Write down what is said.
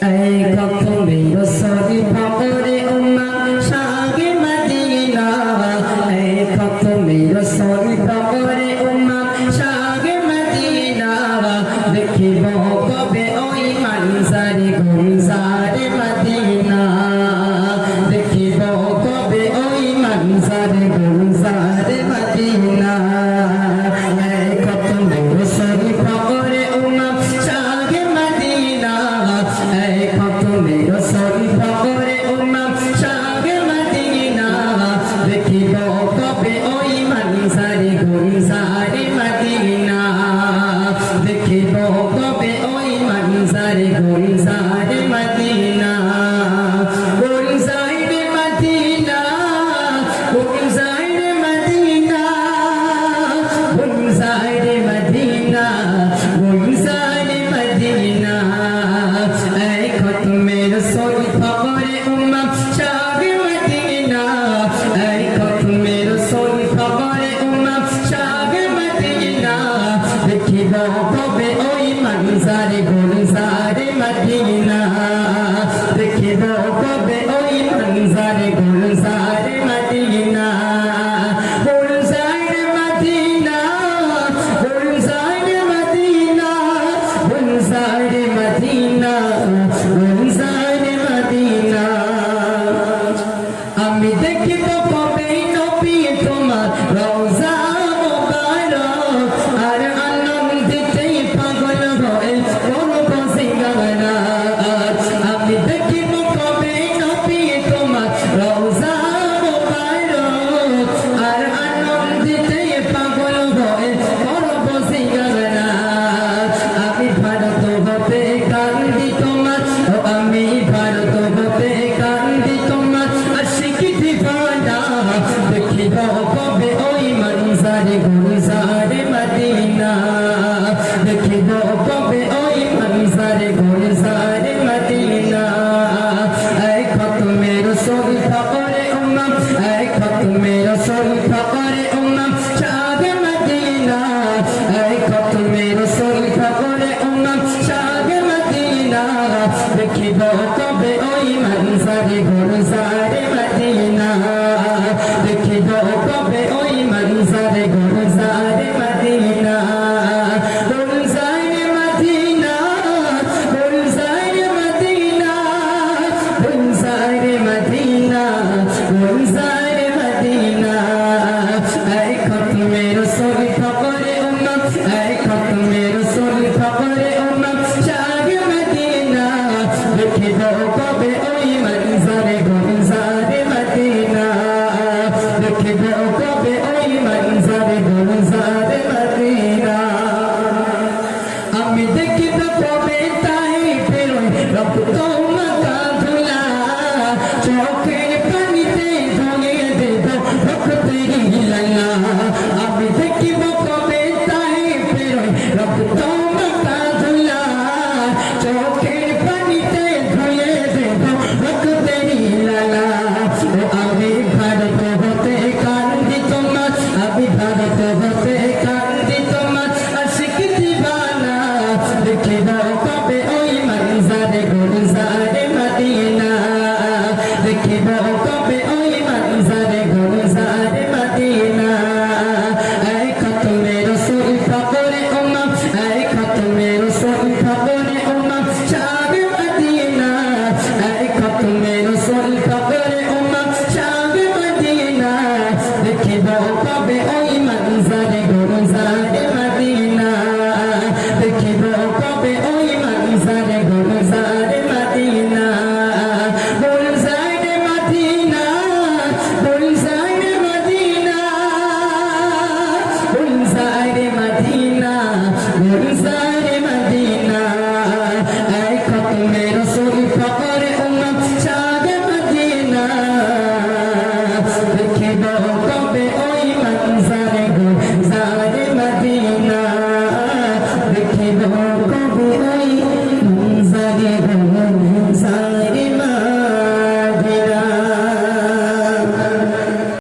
এই খতমে রসুল ফকরে উম্মাহ শাহে মদিনা এই খতমে রসুল ফকরে উম্মাহ শাহে মদিনা দেখিব কবে ওই মানসারে গুলজারে মদিনা দেখিব কবে ওই মানসারে গুলজারে মদিনা এই খতমে রসুল ফকরে উম্মাহ শাহে মদিনা এই খতমে রসুল ফকরে উম্মাহ শাহে মদিনা দেখিব কবে ওই মানসারে গুলজারে মদিনা দেখিব কবে ওই মানসারে গুলজারে মদিনা গুলজারে মদিনা গুলজারে মদিনা গুলজারে মদিনা গুলজারে মদিনা এই খতমে রসুল ফকরে উম্মাহ শাহে মদিনা এই খতমে রসুল ফকরে উম্মাহ শাহে মদিনা দেখিব কবে ওই মানসারে গুলজারে মদিনা দেখিব কবে ওই মানসারে গুলজারে মদিনা গুলজারে মদিনা গুলজারে মদিনা গুলজারে মদিনা গুলজারে মদিনা আমি দেখিব কবে নবী তোমার রওজা মুবারক আর আনন্দিতে পাগল হয়ে করব সিঙ্গারা আমি দেখিব কবে নবী তোমার রওজা মুবারক আর আনন্দিতে পাগল হয়ে করব সিঙ্গারা আমি ভারত হতে কান্দি তোমার আমি ভারত হতে কান্দি তোমার আশিকি দিওয়ানা দেখিব কবে ওই মানসারে গুলজারে মদিনা দেখিব কবে ওই মানসারে গুলজারে মদিনা এই খতমে রসুল ফকরে উম্মাহ এই খতমে রসুল ফকরে উম্মাহ শাহে মদিনা এই খতমে রসুল ফকরে উম্মাহ শাহে মদিনা দেখিব কবে ওই মানসারে গুলজারে মদিনা দেখিব কবে ওই মানসারে গুলজারে মদিনা গুলজারে মদিনা গুলজারে মদিনা গুলজারে মদিনা গুলজারে মদিনা এই খতমে রসুল ফকরে উম্মাহ এই খতমে রসুল ফকরে উম্মাহ শাহে মদিনা দেখিব কবে ওই মানসারে গুলজারে মদিনা দেখিব কবে ওই মানসারে গুলজারে মদিনা আমি দেখিব কবে তাই ফেরোই রক্ত মাখা ধুলা চোখের পানিতে ধুয়ে দেব রক্তের হিলালা আমি দেখিব কবে তাই ফেরোই রক্ত মাখা ধুলা চোখের পানিতে ধুয়ে দেব রক্তের হিলালা আমি ভারত হতে কান্দি তোমার আমি ভারত হতে কান্দি তোমার আশিকি দিওয়ানা দেখিব কবে ওই মানসারে গুলজারে মদিনা দেখিব কবে ওই মানসারে গুলজারে মদিনা এই খতমে রসুল ফকরে উম্মাহ এই খতমে রসুল ফকরে উম্মাহ শাহে মদিনা এই খতমে রসুল ফকরে উম্মাহ শাহে মদিনা দেখিব কবে ওই মানসারে গুলজারে মদিনা দেখিব কবে